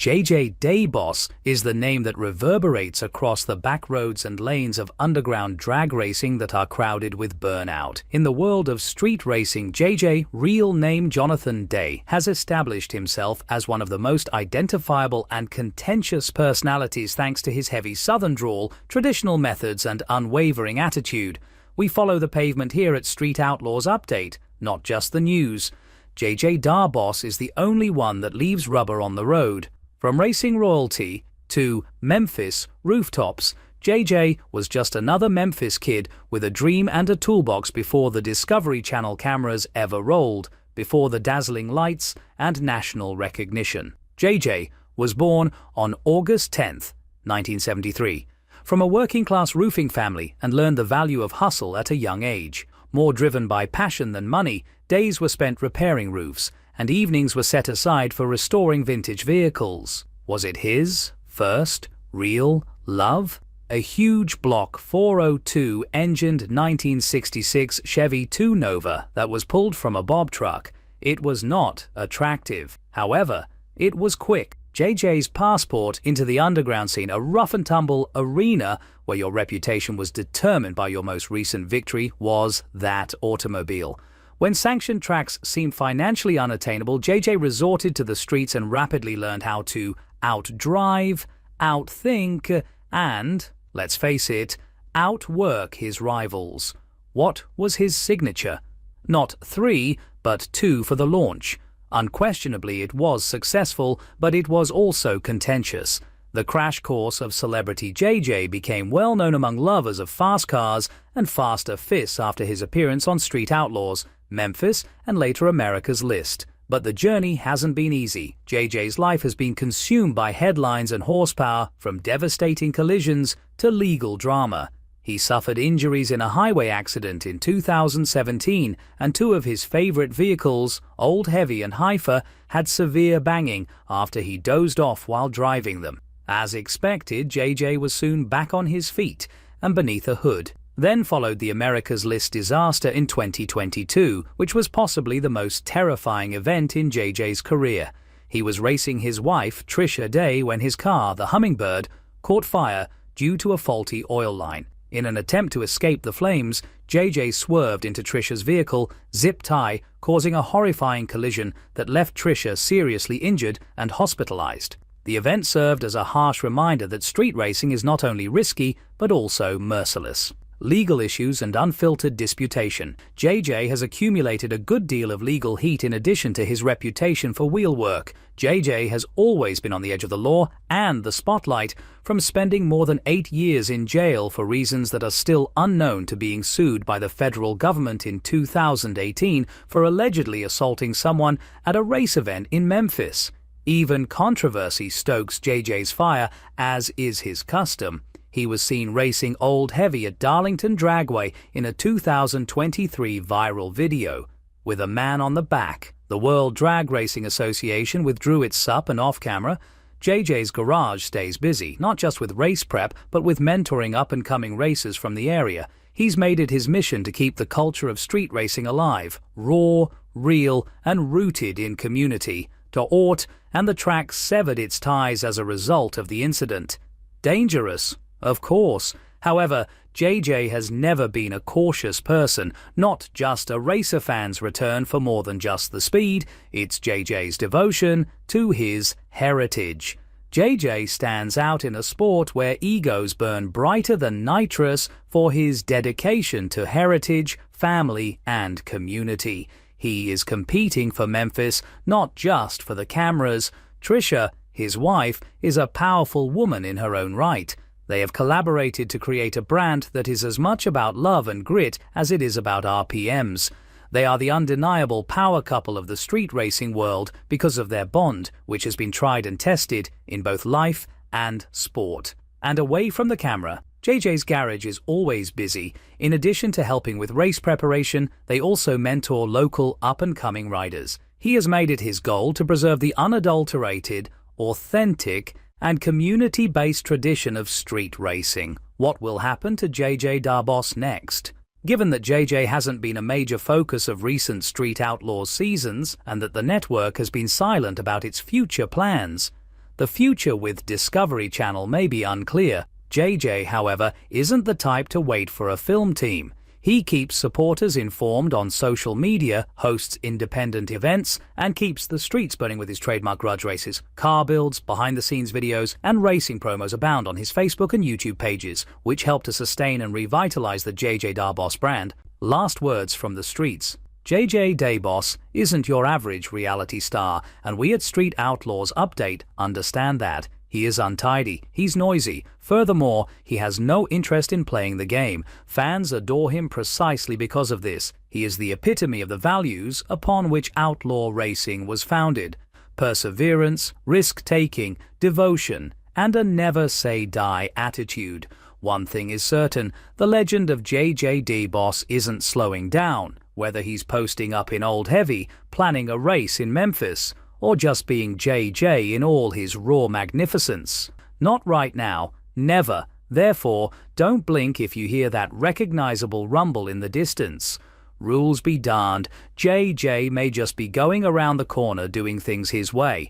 JJ Dayboss is the name that reverberates across the back roads and lanes of underground drag racing that are crowded with burnout. In the world of street racing, JJ, real name Jonathan Day, has established himself as one of the most identifiable and contentious personalities thanks to his heavy southern drawl, traditional methods and unwavering attitude. We follow the pavement here at Street Outlaws Update, not just the news. JJ Dayboss is the only one that leaves rubber on the road. From racing royalty to Memphis rooftops, JJ was just another Memphis kid with a dream and a toolbox before the Discovery Channel cameras ever rolled, before the dazzling lights and national recognition. JJ was born on August 10th, 1973, from a working-class roofing family and learned the value of hustle at a young age. More driven by passion than money, days were spent repairing roofs, and evenings were set aside for restoring vintage vehicles. Was it his first real love? A huge block 402 engined 1966 Chevy 2 Nova that was pulled from a bob truck. It was not attractive. However, it was quick. JJ's passport into the underground scene, a rough-and-tumble arena where your reputation was determined by your most recent victory, was that automobile. When sanctioned tracks seemed financially unattainable, JJ resorted to the streets and rapidly learned how to outdrive, outthink, and, let's face it, outwork his rivals. What was his signature? Not 3, but 2 for the launch. Unquestionably, it was successful, but it was also contentious. The crash course of celebrity JJ became well known among lovers of fast cars and faster fists after his appearance on Street Outlaws, Memphis, and later America's List. But the journey hasn't been easy. JJ's life has been consumed by headlines and horsepower, from devastating collisions to legal drama. He suffered injuries in a highway accident in 2017, and 2 of his favorite vehicles, Old Heavy and Heifer, had severe banging after he dozed off while driving them. As expected, JJ was soon back on his feet and beneath a hood. Then followed the America's List disaster in 2022, which was possibly the most terrifying event in JJ's career. He was racing his wife, Trisha Day, when his car, the Hummingbird, caught fire due to a faulty oil line. In an attempt to escape the flames, JJ swerved into Trisha's vehicle, zip-tie, causing a horrifying collision that left Trisha seriously injured and hospitalized. The event served as a harsh reminder that street racing is not only risky, but also merciless. Legal issues and unfiltered disputation. JJ has accumulated a good deal of legal heat in addition to his reputation for wheel work. JJ has always been on the edge of the law and the spotlight, from spending more than 8 years in jail for reasons that are still unknown to being sued by the federal government in 2018 for allegedly assaulting someone at a race event in Memphis. Even controversy stokes JJ's fire, as is his custom. He was seen racing Old Heavy at Darlington Dragway in a 2023 viral video, with a man on the back. The World Drag Racing Association withdrew its SUP and off-camera. JJ's garage stays busy, not just with race prep, but with mentoring up-and-coming racers from the area. He's made it his mission to keep the culture of street racing alive, raw, real, and rooted in community. To Ort, and the track severed its ties as a result of the incident. Dangerous, of course. However, JJ has never been a cautious person, not just a racer fan's return for more than just the speed. It's JJ's devotion to his heritage. JJ stands out in a sport where egos burn brighter than nitrous for his dedication to heritage, family, and community. He is competing for Memphis, not just for the cameras. Trisha, his wife, is a powerful woman in her own right. They have collaborated to create a brand that is as much about love and grit as it is about RPMs. They are the undeniable power couple of the street racing world because of their bond, which has been tried and tested in both life and sport. And away from the camera, JJ's garage is always busy. In addition to helping with race preparation, they also mentor local up-and-coming riders. He has made it his goal to preserve the unadulterated, authentic, and community-based tradition of street racing. What will happen to JJ Dayboss next? Given that JJ hasn't been a major focus of recent Street Outlaws seasons, and that the network has been silent about its future plans, The future with Discovery Channel may be unclear. JJ, however, isn't the type to wait for a film team. He keeps supporters informed on social media, hosts independent events, and keeps the streets burning with his trademark grudge races. Car builds, behind-the-scenes videos, and racing promos abound on his Facebook and YouTube pages, which help to sustain and revitalize the JJ Darboss brand. Last words from the streets. JJ Darboss isn't your average reality star, and we at Street Outlaws Update understand that. He is untidy, he's noisy. Furthermore, he has no interest in playing the game. Fans adore him precisely because of this. He is the epitome of the values upon which outlaw racing was founded: perseverance, risk-taking, devotion, and a never-say-die attitude. One thing is certain, the legend of JJ Darboss isn't slowing down, whether he's posting up in Old Heavy, planning a race in Memphis, or just being JJ in all his raw magnificence. Not right now, never. Therefore, don't blink if you hear that recognizable rumble in the distance. Rules be darned, JJ may just be going around the corner doing things his way.